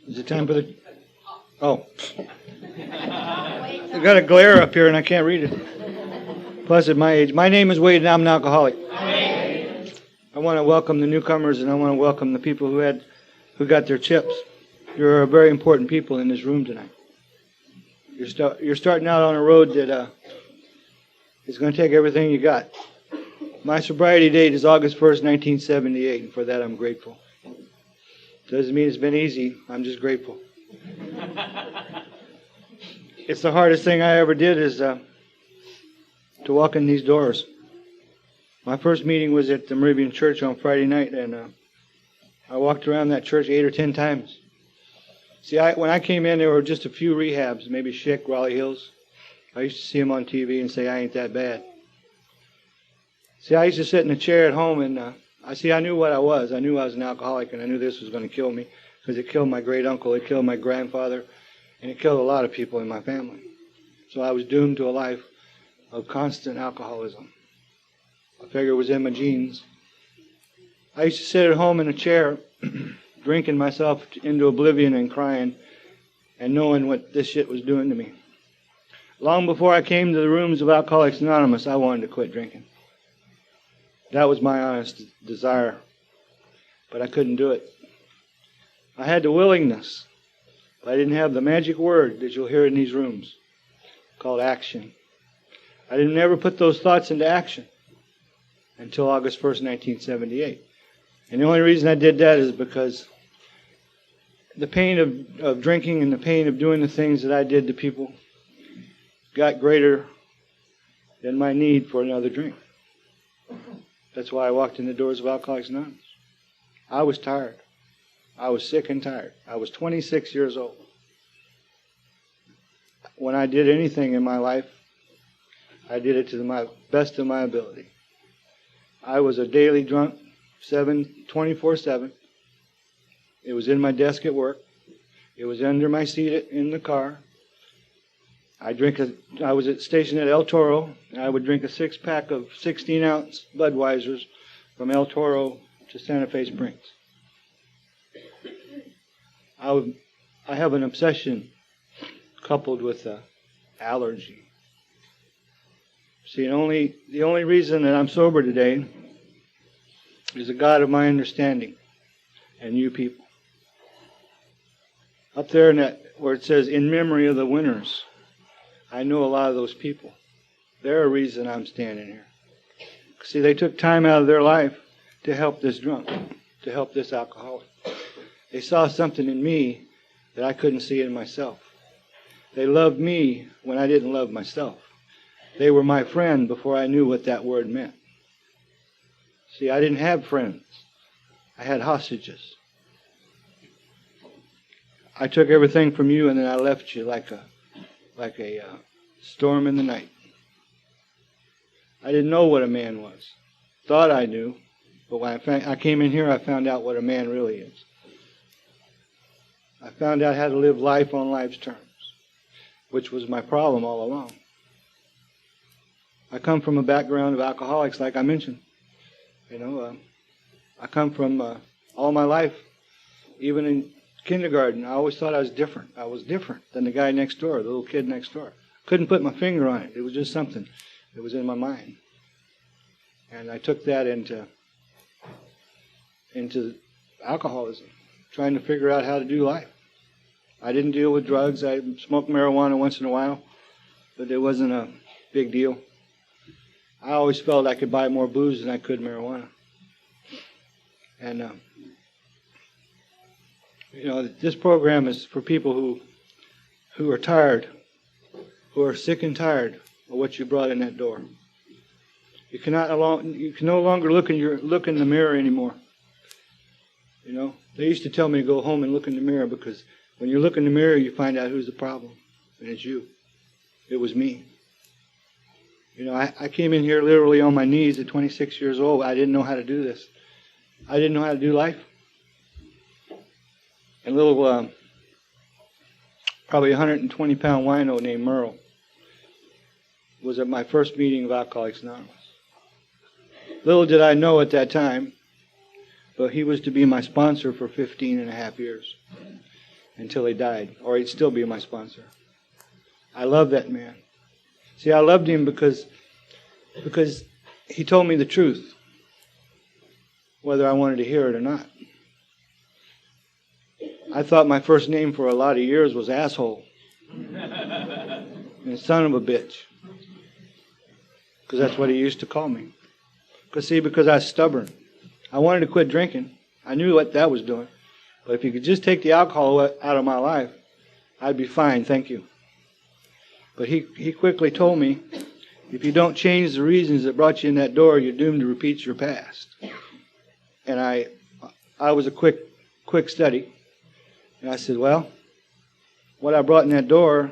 Is it time for the... Oh. I got a glare up here and I can't read it. Plus at my age. My name is Wade and I'm an alcoholic. I want to welcome the newcomers and I want to welcome the people who got their chips. You're very important people in this room tonight. You're starting out on a road that is going to take everything you got. My sobriety date is August 1st, 1978, and for that I'm grateful. Doesn't mean it's been easy. I'm just grateful. It's the hardest thing I ever did is to walk in these doors. My first meeting was at the Moravian Church on Friday night, and I walked around that church 8 or 10 times. See, when I came in, there were just a few rehabs, maybe Schick, Raleigh Hills. I used to see them on TV and say, I ain't that bad. See, I used to sit in a chair at home, and I knew what I was. I knew I was an alcoholic, and I knew this was going to kill me, because it killed my great uncle, it killed my grandfather, and it killed a lot of people in my family. So I was doomed to a life of constant alcoholism. I figured it was in my genes. I used to sit at home in a chair, drinking myself into oblivion and crying, and knowing what this shit was doing to me. Long before I came to the rooms of Alcoholics Anonymous, I wanted to quit drinking. That was my honest desire, but I couldn't do it. I had the willingness, but I didn't have the magic word that you'll hear in these rooms, called action. I didn't ever put those thoughts into action until August 1st, 1978. And the only reason I did that is because the pain of drinking and the pain of doing the things that I did to people got greater than my need for another drink. That's why I walked in the doors of Alcoholics Anonymous. I was tired. I was sick and tired. I was 26 years old. When I did anything in my life, I did it to the best of my ability. I was a daily drunk, 24/7. It was in my desk at work. It was under my seat in the car. I was stationed at El Toro, and I would drink a 6-pack of 16-ounce Budweisers from El Toro to Santa Fe Springs. I have an obsession coupled with allergy. See, the only reason that I'm sober today is the God of my understanding and you people. Up there in that where it says, in memory of the winners, I know a lot of those people. They're a reason I'm standing here. See, they took time out of their life to help this drunk, to help this alcoholic. They saw something in me that I couldn't see in myself. They loved me when I didn't love myself. They were my friend before I knew what that word meant. See, I didn't have friends. I had hostages. I took everything from you and then I left you like a storm in the night. I didn't know what a man was. Thought I knew, but when I came in here, I found out what a man really is. I found out how to live life on life's terms, which was my problem all along. I come from a background of alcoholics, like I mentioned. I come from all my life, even in kindergarten, I always thought I was different. I was different than the guy next door, the little kid next door. Couldn't put my finger on it. It was just something that was in my mind. And I took that into alcoholism, trying to figure out how to do life. I didn't deal with drugs. I smoked marijuana once in a while, but it wasn't a big deal. I always felt I could buy more booze than I could marijuana. And this program is for people who are tired, who are sick and tired of what you brought in that door. You can no longer look in the mirror anymore. They used to tell me to go home and look in the mirror because when you look in the mirror, you find out who's the problem, and it's you. It was me. I came in here literally on my knees at 26 years old. I didn't know how to do this. I didn't know how to do life. And little, probably 120-pound wino named Merle was at my first meeting of Alcoholics Anonymous. Little did I know at that time, but he was to be my sponsor for 15 and a half years. until he died, or he'd still be my sponsor. I love that man. See, I loved him because he told me the truth, whether I wanted to hear it or not. I thought my first name for a lot of years was asshole. And son of a bitch. Because that's what he used to call me. Because I was stubborn. I wanted to quit drinking. I knew what that was doing. But if you could just take the alcohol out of my life, I'd be fine, thank you. But he quickly told me, if you don't change the reasons that brought you in that door, you're doomed to repeat your past. And I was a quick study. And I said, well, what I brought in that door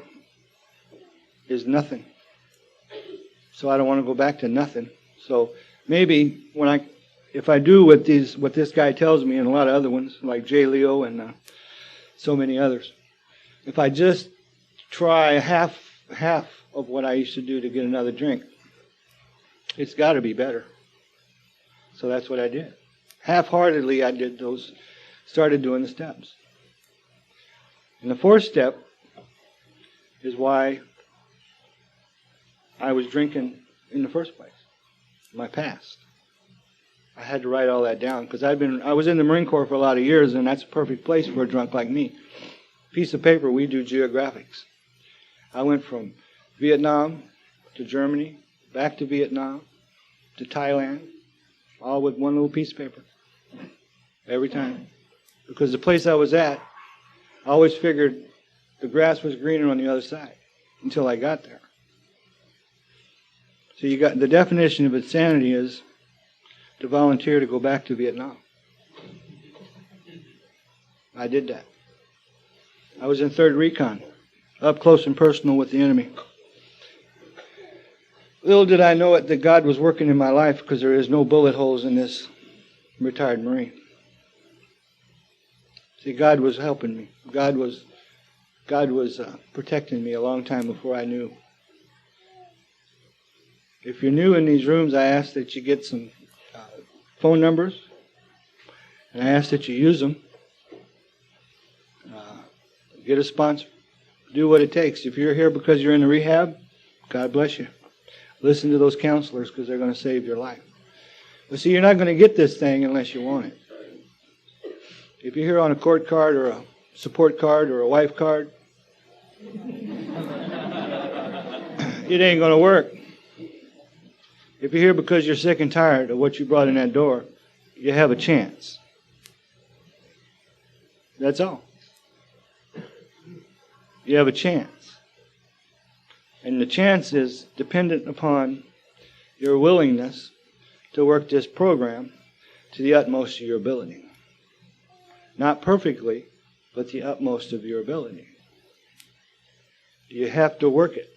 is nothing. So I don't want to go back to nothing. So maybe if I do what this guy tells me and a lot of other ones, like J. Leo and so many others, if I just try half of what I used to do to get another drink, it's got to be better. So that's what I did. Half-heartedly I did started doing the steps. And the fourth step is why I was drinking in the first place, my past. I had to write all that down because I was in the Marine Corps for a lot of years, and that's a perfect place for a drunk like me. Piece of paper, we do geographics. I went from Vietnam to Germany, back to Vietnam, to Thailand, all with one little piece of paper. Every time. Because the place I was at, I always figured the grass was greener on the other side until I got there. So you got the definition of insanity is to volunteer to go back to Vietnam. I did that. I was in 3rd Recon, up close and personal with the enemy. Little did I know it that God was working in my life because there is no bullet holes in this retired Marine. See, God was helping me. God was protecting me a long time before I knew. If you're new in these rooms, I ask that you get some phone numbers, and I ask that you use them. Get a sponsor. Do what it takes. If you're here because you're in the rehab, God bless you. Listen to those counselors because they're going to save your life. But see, you're not going to get this thing unless you want it. If you're here on a court card or a support card or a wife card, it ain't going to work. If you're here because you're sick and tired of what you brought in that door, you have a chance. That's all. You have a chance. And the chance is dependent upon your willingness to work this program to the utmost of your ability. Not perfectly, but the utmost of your ability. You have to work it,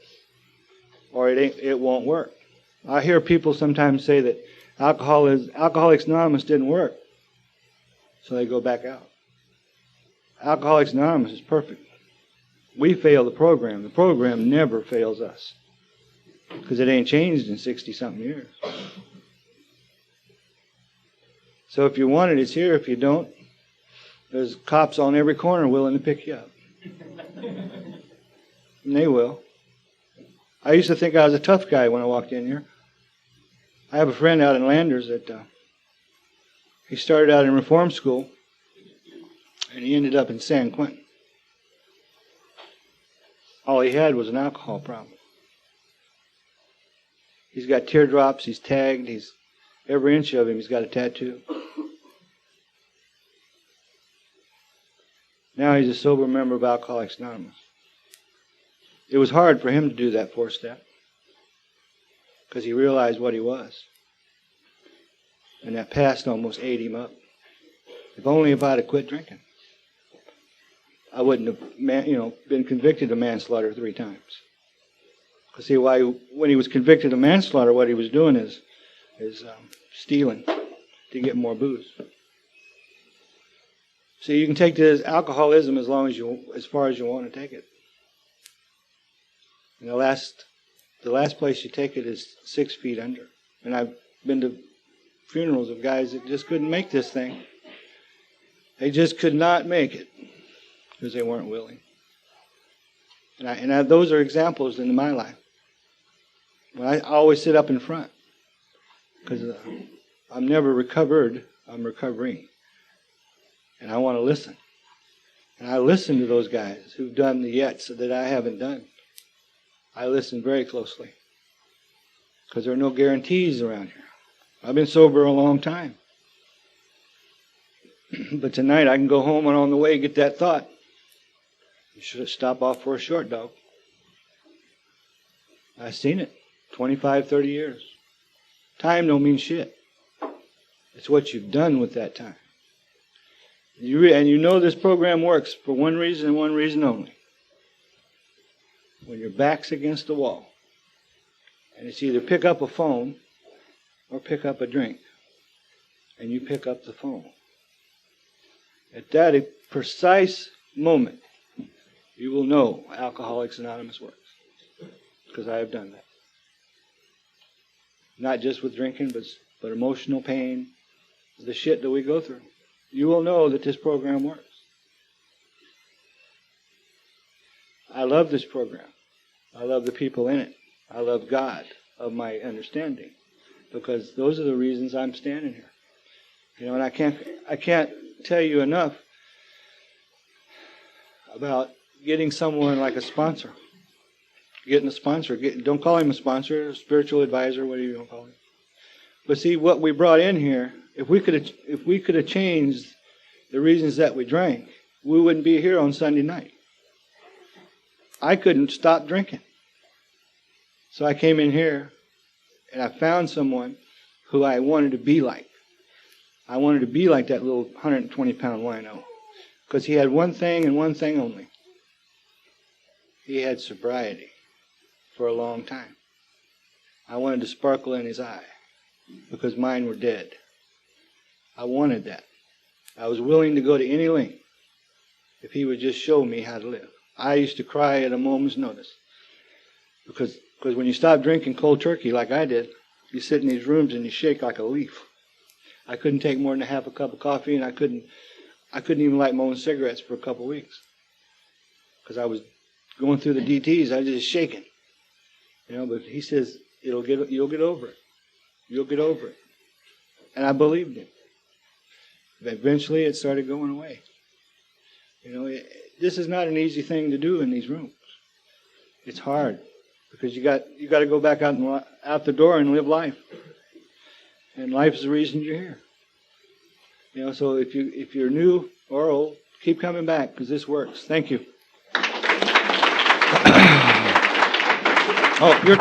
or it won't work. I hear people sometimes say that Alcoholics Anonymous didn't work, so they go back out. Alcoholics Anonymous is perfect. We fail the program. The program never fails us because it ain't changed in 60-something years. So if you want it, it's here. If you don't, there's cops on every corner willing to pick you up. And they will. I used to think I was a tough guy when I walked in here. I have a friend out in Landers that he started out in reform school, and he ended up in San Quentin. All he had was an alcohol problem. He's got teardrops, he's tagged, every inch of him he's got a tattoo. Now he's a sober member of Alcoholics Anonymous. It was hard for him to do that 4-step because he realized what he was. And that past almost ate him up. If only if I'd have quit drinking, I wouldn't have been convicted of manslaughter 3 times. Because see, when he was convicted of manslaughter, what he was doing is stealing to get more booze. So you can take this alcoholism as far as you want to take it. And the last place you take it is 6 feet under. And I've been to funerals of guys that just couldn't make this thing. They just could not make it. because they weren't willing. And those are examples in my life. When I always sit up in front because I'm never recovered, I'm recovering. And I want to listen. And I listen to those guys who've done the yets that I haven't done. I listen very closely because there are no guarantees around here. I've been sober a long time. But tonight I can go home and on the way get that thought. You should stop off for a short dog. I've seen it. 25, 30 years. Time don't mean shit. It's what you've done with that time. And you know this program works for one reason and one reason only. When your back's against the wall. And it's either pick up a phone or pick up a drink. And you pick up the phone. At that precise moment, you will know Alcoholics Anonymous works. Because I have done that. Not just with drinking, but emotional pain, the shit that we go through. You will know that this program works. I love this program. I love the people in it. I love God of my understanding. Because those are the reasons I'm standing here. You know, and I can't tell you enough about getting someone like a sponsor. Getting a sponsor. Don't call him a sponsor, a spiritual advisor, whatever you want to call him. But see, what we brought in here, if we could have changed the reasons that we drank, we wouldn't be here on Sunday night. I couldn't stop drinking. So I came in here and I found someone who I wanted to be like. I wanted to be like that little 120-pound wino. Because he had one thing and one thing only. He had sobriety for a long time. I wanted to sparkle in his eye because mine were dead. I wanted that. I was willing to go to any length if he would just show me how to live. I used to cry at a moment's notice because when you stop drinking cold turkey like I did, you sit in these rooms and you shake like a leaf. I couldn't take more than a half a cup of coffee, and I couldn't even light my own cigarettes for a couple of weeks because I was going through the DTs. I was just shaking. You know, but he says, you'll get over it. You'll get over it. And I believed him. Eventually it started going away. You know, this is not an easy thing to do in these rooms. It's hard because you got to go back out the door and live life. And life is the reason you're here. You know, so if you're new or old, keep coming back because this works. Thank you. Oh, you're